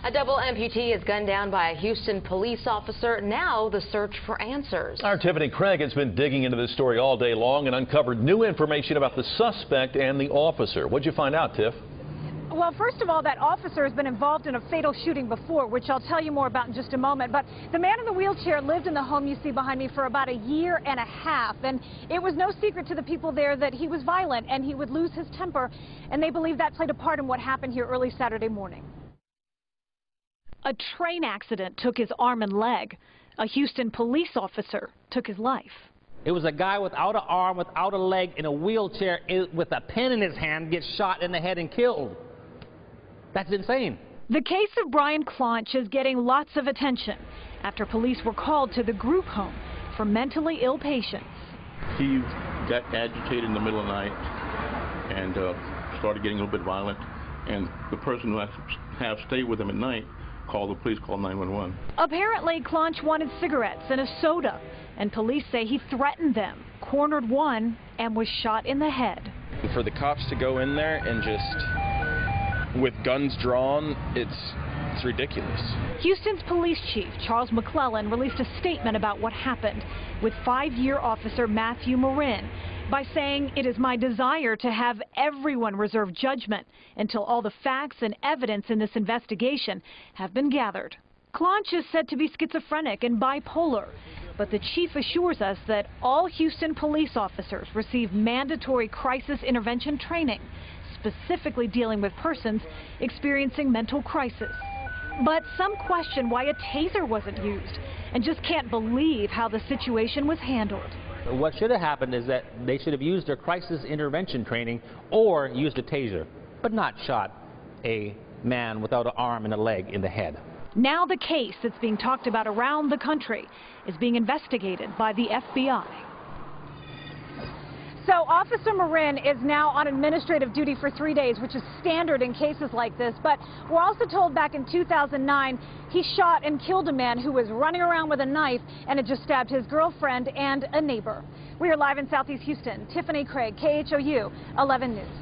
A double amputee is gunned down by a Houston police officer. Now the search for answers. Our Tiffany Craig has been digging into this story all day long and uncovered new information about the suspect and the officer. What'd you find out, Tiff? Well, first of all, that officer has been involved in a fatal shooting before, which I'll tell you more about in just a moment. But the man in the wheelchair lived in the home you see behind me for about a year and a half. And it was no secret to the people there that he was violent and he would lose his temper. And they believe that played a part in what happened here early Saturday morning. A train accident took his arm and leg. A Houston police officer took his life. It was a guy without an arm, without a leg, in a wheelchair with a pen in his hand, gets shot in the head and killed. That's insane. The case of Brian Claunch is getting lots of attention after police were called to the group home for mentally ill patients. He got agitated in the middle of the night and started getting a little bit violent. And the person who have stayed with him at night called the police, called 911. Apparently, Claunch wanted cigarettes and a soda, and police say he threatened them, cornered one, and was shot in the head. For the cops to go in there and just, with guns drawn, it's ridiculous. Houston's police chief, Charles McClellan, released a statement about what happened with 5-year officer Matthew Marin by saying, "It is my desire to have everyone reserve judgment until all the facts and evidence in this investigation have been gathered." Claunch is said to be schizophrenic and bipolar, but the chief assures us that all Houston police officers receive mandatory crisis intervention training, specifically dealing with persons experiencing mental crisis. But some question why a taser wasn't used and just can't believe how the situation was handled. What should have happened is that they should have used their crisis intervention training or used a taser, but not shot a man without an arm and a leg in the head. Now the case that's being talked about around the country is being investigated by the FBI. So Officer Marin is now on administrative duty for 3 days, which is standard in cases like this. But we're also told back in 2009, he shot and killed a man who was running around with a knife and had just stabbed his girlfriend and a neighbor. We are live in Southeast Houston. Tiffany Craig, KHOU 11 News.